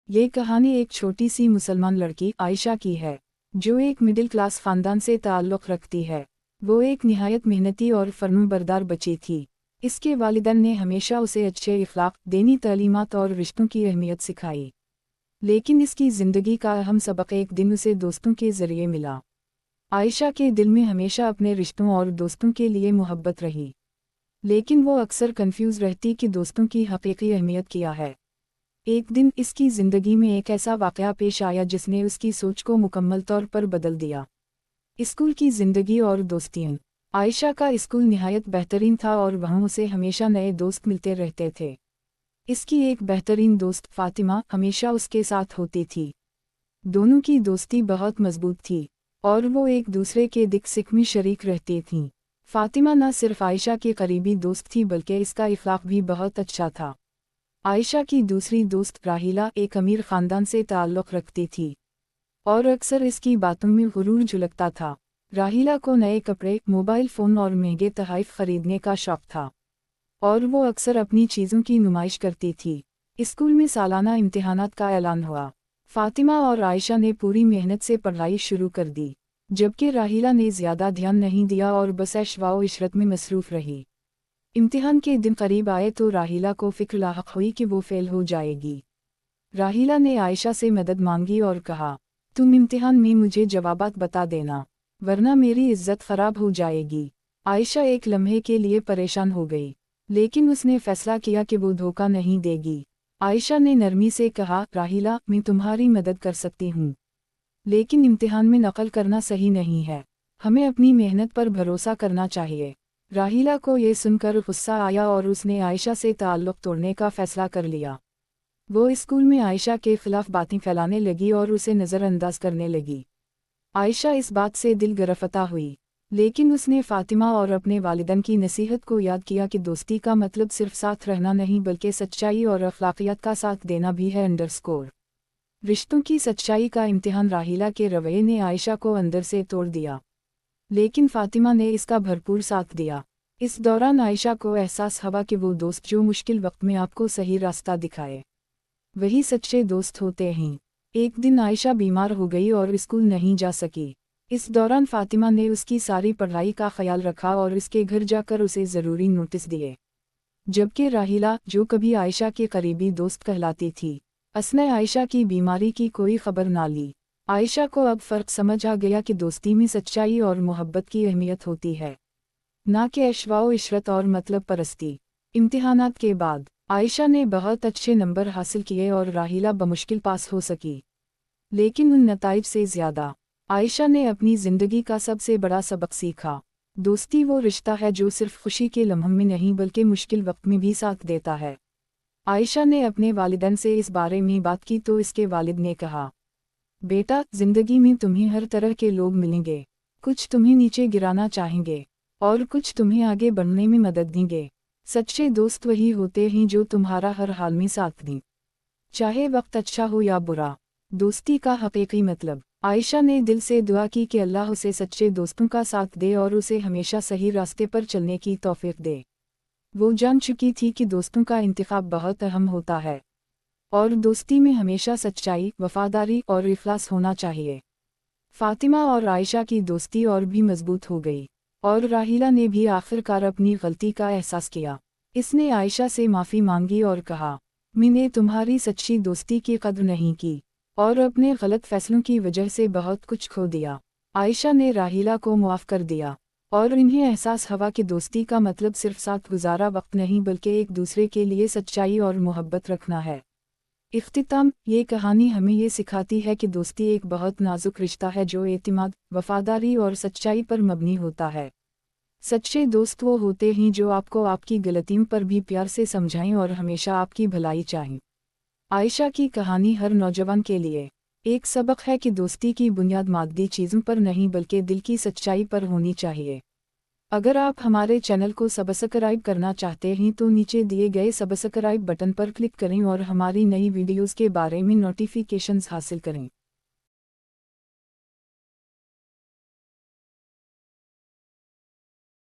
ये कहानी एक छोटी सी मुसलमान लड़की आयशा की है, जो एक मिडिल क्लास ख़ानदान से ताल्लुक़ रखती है। वो एक निहायत मेहनती और फर्माबरदार बच्ची थी। इसके वालिदैन ने हमेशा उसे अच्छे इख़लाक़, दीनी तालीमात और रिश्तों की अहमियत सिखाई। लेकिन इसकी ज़िंदगी का अहम सबक एक दिन उसे दोस्तों के ज़रिए मिला। आयशा के दिल में हमेशा अपने रिश्तों और दोस्तों के लिए मोहब्बत रही, लेकिन वो अक्सर कन्फ्यूज़ रहती कि दोस्तों की हकीकी अहमियत क्या है। एक दिन इसकी ज़िंदगी में एक ऐसा वाक़या पेश आया जिसने उसकी सोच को मुकम्मल तौर पर बदल दिया। स्कूल की ज़िंदगी और दोस्तियाँ। आयशा का स्कूल निहायत बेहतरीन था और वहाँ उसे हमेशा नए दोस्त मिलते रहते थे। इसकी एक बेहतरीन दोस्त फ़ातिमा हमेशा उसके साथ होती थी। दोनों की दोस्ती बहुत मजबूत थी और वो एक दूसरे के दिक सिक में शरीक रहती थीं। फ़ातिमा न सिर्फ आयशा की करीबी दोस्त थी बल्कि इसका इख़लाक़ भी बहुत अच्छा था। आयशा की दूसरी दोस्त राहिला एक अमीर ख़ानदान से ताल्लुक़ रखती थी और अक्सर इसकी बातों में गुरूर झलकता था। राहिला को नए कपड़े, मोबाइल फ़ोन और महंगे तोहफ़े ख़रीदने का शौक़ था और वो अक्सर अपनी चीज़ों की नुमाइश करती थी। स्कूल में सालाना इम्तिहानात का ऐलान हुआ। फ़ातिमा और आयशा ने पूरी मेहनत से पढ़ाई शुरू कर दी, जबकि राहिला ने ज़्यादा ध्यान नहीं दिया और बस ऐश-व इशरत में मसरूफ़ रही। इम्तिहान के दिन करीब आए तो राहिला को फ़िक्र लाहक हुई कि वो फ़ेल हो जाएगी। राहिला ने आयशा से मदद मांगी और कहा, तुम इम्तिहान में मुझे जवाबात बता देना, वरना मेरी इज्जत ख़राब हो जाएगी। आयशा एक लम्हे के लिए परेशान हो गई, लेकिन उसने फ़ैसला किया कि वो धोखा नहीं देगी। आयशा ने नरमी से कहा, राहिला, मैं तुम्हारी मदद कर सकती हूँ, लेकिन इम्तिहान में नकल करना सही नहीं है। हमें अपनी मेहनत पर भरोसा करना चाहिए। राहिला को ये सुनकर गुस्सा आया और उसने आयशा से ताल्लुक़ तोड़ने का फ़ैसला कर लिया। वो स्कूल में आयशा के ख़िलाफ़ बातें फैलाने लगी और उसे नज़रअंदाज करने लगी। आयशा इस बात से दिल गिरफ़्तार हुई, लेकिन उसने फ़ातिमा और अपने वालिदैन की नसीहत को याद किया कि दोस्ती का मतलब सिर्फ साथ रहना नहीं बल्कि सच्चाई और अखलाक़ियत का साथ देना भी है। रिश्तों की सच्चाई का इम्तिहान। राहिला के रवैये ने आयशा को अंदर से तोड़ दिया, लेकिन फ़ातिमा ने इसका भरपूर साथ दिया। इस दौरान आयशा को एहसास हुआ कि वो दोस्त जो मुश्किल वक्त में आपको सही रास्ता दिखाए, वही सच्चे दोस्त होते हैं। एक दिन आयशा बीमार हो गई और स्कूल नहीं जा सकी। इस दौरान फ़ातिमा ने उसकी सारी पढ़ाई का ख्याल रखा और इसके घर जाकर उसे ज़रूरी नोटिस दिए, जबकि राहिला, जो कभी आयशा की करीबी दोस्त कहलाती थी, उसने आयशा की बीमारी की कोई खबर ना ली। आयशा को अब फ़र्क समझ आ गया कि दोस्ती में सच्चाई और मोहब्बत की अहमियत होती है, ना कि ऐश-व इशरत और मतलब परस्ती। इम्तिहानात के बाद आयशा ने बहुत अच्छे नंबर हासिल किए और राहिला बमुश्किल पास हो सकी, लेकिन उन नताइज से ज़्यादा आयशा ने अपनी ज़िंदगी का सबसे बड़ा सबक सीखा। दोस्ती वो रिश्ता है जो सिर्फ खुशी के लम्हों में नहीं बल्कि मुश्किल वक्त में भी साथ देता है। आयशा ने अपने वालिदैन से इस बारे में बात की तो इसके वालिद ने कहा, बेटा, ज़िंदगी में तुम्हें हर तरह के लोग मिलेंगे। कुछ तुम्हें नीचे गिराना चाहेंगे और कुछ तुम्हें आगे बढ़ने में मदद देंगे। सच्चे दोस्त वही होते हैं जो तुम्हारा हर हाल में साथ दें, चाहे वक्त अच्छा हो या बुरा। दोस्ती का हकीकी मतलब। आयशा ने दिल से दुआ की कि अल्लाह उसे सच्चे दोस्तों का साथ दे और उसे हमेशा सही रास्ते पर चलने की तौफीक दे। वो जान चुकी थी कि दोस्तों का इंतखाब बहुत अहम होता है और दोस्ती में हमेशा सच्चाई, वफादारी और इखलास होना चाहिए। फ़ातिमा और आयशा की दोस्ती और भी मजबूत हो गई और राहिला ने भी आखिरकार अपनी गलती का एहसास किया। इसने आयशा से माफ़ी मांगी और कहा, मैंने तुम्हारी सच्ची दोस्ती की कद्र नहीं की और अपने गलत फैसलों की वजह से बहुत कुछ खो दिया। आयशा ने राहिला को मुआफ़ कर दिया और इन्हें एहसास हुआ कि दोस्ती का मतलब सिर्फ साथ गुजारा वक्त नहीं बल्कि एक दूसरे के लिए सच्चाई और मोहब्बत रखना है। इख्तिताम। ये कहानी हमें ये सिखाती है कि दोस्ती एक बहुत नाजुक रिश्ता है जो एतिमाद, वफादारी और सच्चाई पर मबनी होता है। सच्चे दोस्त वो होते हैं जो आपको आपकी गलतियों पर भी प्यार से समझाएं और हमेशा आपकी भलाई चाहें। आयशा की कहानी हर नौजवान के लिए एक सबक है कि दोस्ती की बुनियाद मादी चीज़ों पर नहीं बल्कि दिल की सच्चाई पर होनी चाहिए। अगर आप हमारे चैनल को सब्सक्राइब करना चाहते हैं तो नीचे दिए गए सब्सक्राइब बटन पर क्लिक करें और हमारी नई वीडियोज़ के बारे में नोटिफिकेशंस हासिल करें।